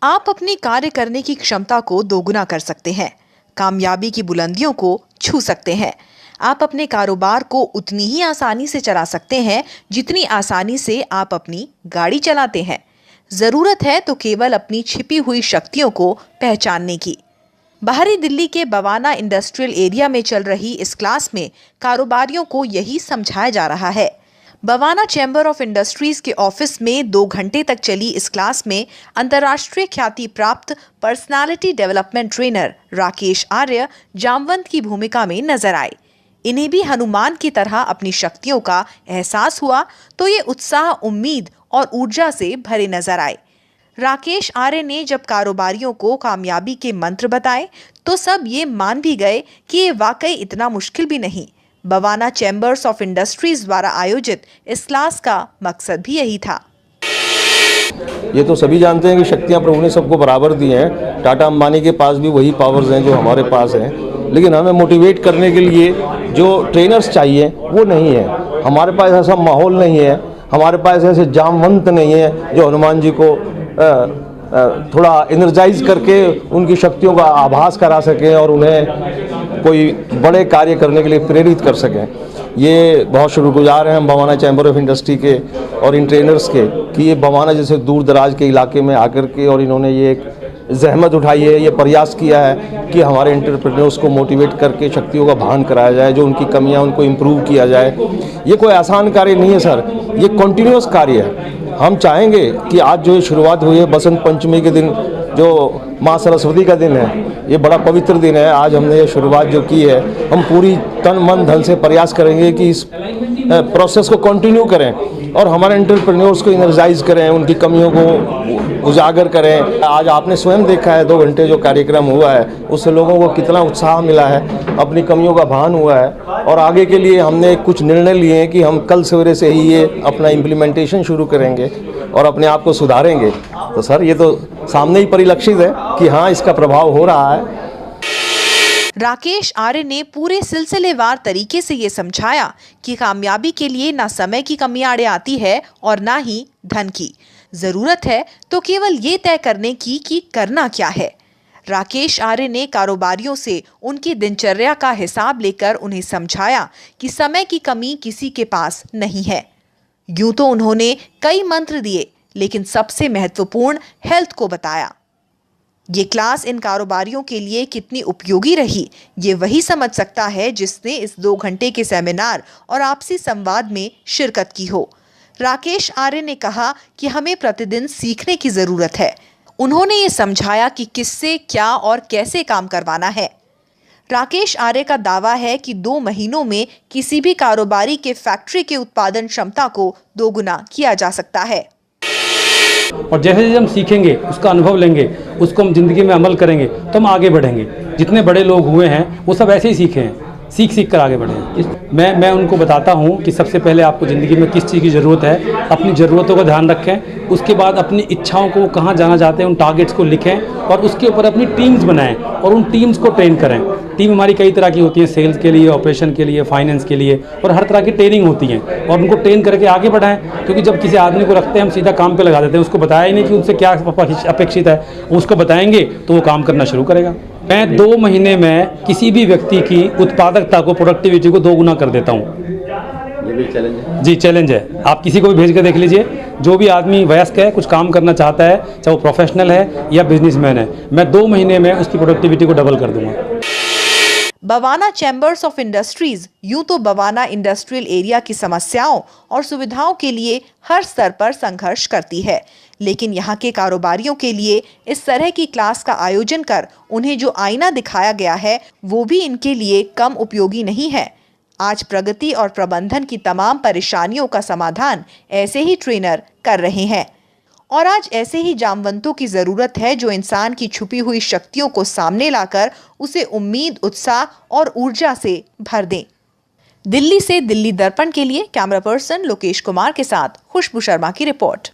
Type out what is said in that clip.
आप अपनी कार्य करने की क्षमता को दोगुना कर सकते हैं, कामयाबी की बुलंदियों को छू सकते हैं। आप अपने कारोबार को उतनी ही आसानी से चला सकते हैं जितनी आसानी से आप अपनी गाड़ी चलाते हैं। जरूरत है तो केवल अपनी छिपी हुई शक्तियों को पहचानने की। बाहरी दिल्ली के बवाना इंडस्ट्रियल एरिया में चल रही इस क्लास में कारोबारियों को यही समझाया जा रहा है। बवाना चैम्बर ऑफ इंडस्ट्रीज के ऑफिस में 2 घंटे तक चली इस क्लास में अंतर्राष्ट्रीय ख्याति प्राप्त पर्सनालिटी डेवलपमेंट ट्रेनर राकेश आर्य जामवंत की भूमिका में नजर आए। इन्हें भी हनुमान की तरह अपनी शक्तियों का एहसास हुआ तो ये उत्साह, उम्मीद और ऊर्जा से भरे नजर आए। राकेश आर्य ने जब कारोबारियों को कामयाबी के मंत्र बताए तो सब ये मान भी गए कि ये वाकई इतना मुश्किल भी नहीं। बवाना चैम्बर्स ऑफ इंडस्ट्रीज द्वारा आयोजित इस क्लास का मकसद भी यही था। ये तो सभी जानते हैं कि शक्तियां प्रभु ने सबको बराबर दी हैं। टाटा अंबानी के पास भी वही पावर्स हैं जो हमारे पास हैं, लेकिन हमें मोटिवेट करने के लिए जो ट्रेनर्स चाहिए वो नहीं है। हमारे पास ऐसा माहौल नहीं है, हमारे पास ऐसे जामवंत नहीं है जो हनुमान जी को थोड़ा एनर्जाइज करके उनकी शक्तियों का आभास करा सकें और उन्हें कोई बड़े कार्य करने के लिए प्रेरित कर सकें। ये बहुत शुक्रगुजार हैं हम बवाना चैम्बर ऑफ इंडस्ट्री के और इन ट्रेनर्स के कि ये बवाना जैसे दूर दराज के इलाके में आकर के और इन्होंने ये एक जहमत उठाई है, ये प्रयास किया है कि हमारे एंटरप्रेन्योर्स को मोटिवेट करके शक्तियों का भान कराया जाए, जो उनकी कमियां उनको इम्प्रूव किया जाए। ये कोई आसान कार्य नहीं है सर, ये कॉन्टिन्यूस कार्य है। हम चाहेंगे कि आज जो ये शुरुआत हुई है बसंत पंचमी के दिन, जो माँ सरस्वती का दिन है, ये बड़ा पवित्र दिन है। आज हमने ये शुरुआत जो की है, हम पूरी तन मन धन से प्रयास करेंगे कि इस प्रोसेस को कंटिन्यू करें और हमारे एंटरप्रेन्योर्स को एनर्जाइज करें, उनकी कमियों को उजागर करें। आज आपने स्वयं देखा है 2 घंटे जो कार्यक्रम हुआ है उससे लोगों को कितना उत्साह मिला है, अपनी कमियों का भान हुआ है और आगे के लिए हमने कुछ निर्णय लिए हैं कि हम कल सवेरे से ही ये अपना इम्प्लीमेंटेशन शुरू करेंगे और अपने आप को सुधारेंगे। तो सर ये तो सामने ही परिलक्षित है कि हाँ, इसका प्रभाव हो रहा है। राकेश आर्य ने पूरे सिलसिलेवार तरीके से ये समझाया कि कामयाबी के लिए ना समय की कमी आड़े आती है और ना ही धन की। जरूरत है तो केवल ये तय करने की कि करना क्या है। राकेश आर्य ने कारोबारियों से उनकी दिनचर्या का हिसाब लेकर उन्हें समझाया कि समय की कमी किसी के पास नहीं है। यूं तो उन्होंने कई मंत्र दिए, लेकिन सबसे महत्वपूर्ण हेल्थ को बताया। ये क्लास इन कारोबारियों के लिए कितनी उपयोगी रही, ये वही समझ सकता है जिसने इस 2 घंटे के सेमिनार और आपसी संवाद में शिरकत की हो। राकेश आर्य ने कहा कि हमें प्रतिदिन सीखने की जरूरत है। उन्होंने ये समझाया कि किससे क्या और कैसे काम करवाना है। राकेश आर्य का दावा है कि 2 महीनों में किसी भी कारोबारी के फैक्ट्री के उत्पादन क्षमता को दोगुना किया जा सकता है। और जैसे जैसे हम सीखेंगे, उसका अनुभव लेंगे, उसको हम जिंदगी में अमल करेंगे तो हम आगे बढ़ेंगे। जितने बड़े लोग हुए हैं वो सब ऐसे ही सीखे हैं, सीख सीख कर आगे बढ़े हैं। मैं उनको बताता हूँ कि सबसे पहले आपको ज़िंदगी में किस चीज़ की ज़रूरत है, अपनी ज़रूरतों का ध्यान रखें। उसके बाद अपनी इच्छाओं को, कहाँ जाना चाहते हैं, उन टारगेट्स को लिखें और उसके ऊपर अपनी टीम्स बनाएं और उन टीम्स को ट्रेन करें। टीम हमारी कई तरह की होती है, सेल्स के लिए, ऑपरेशन के लिए, फाइनेंस के लिए, और हर तरह की ट्रेनिंग होती है और उनको ट्रेन करके आगे बढ़ाएं। क्योंकि जब किसी आदमी को रखते हैं हम सीधा काम पे लगा देते हैं, उसको बताया ही नहीं कि उनसे क्या अपेक्षित है। उसको बताएंगे तो वो काम करना शुरू करेगा। मैं 2 महीने में किसी भी व्यक्ति की उत्पादकता को, प्रोडक्टिविटी को 2 गुना कर देता हूँ। ये भी चैलेंज है जी, चैलेंज है। आप किसी को भी भेज कर देख लीजिए, जो भी आदमी वयस्क है, कुछ काम करना चाहता है, चाहे वो प्रोफेशनल है या बिजनेसमैन है, मैं 2 महीने में उसकी प्रोडक्टिविटी को डबल कर दूंगा। बवाना चैम्बर्स ऑफ इंडस्ट्रीज यूं तो बवाना इंडस्ट्रियल एरिया की समस्याओं और सुविधाओं के लिए हर स्तर पर संघर्ष करती है, लेकिन यहाँ के कारोबारियों के लिए इस तरह की क्लास का आयोजन कर उन्हें जो आईना दिखाया गया है वो भी इनके लिए कम उपयोगी नहीं है। आज प्रगति और प्रबंधन की तमाम परेशानियों का समाधान ऐसे ही ट्रेनर कर रहे हैं और आज ऐसे ही जामवंतों की जरूरत है जो इंसान की छुपी हुई शक्तियों को सामने लाकर उसे उम्मीद, उत्साह और ऊर्जा से भर दें। दिल्ली से दिल्ली दर्पण के लिए कैमरा पर्सन लोकेश कुमार के साथ खुशबू शर्मा की रिपोर्ट।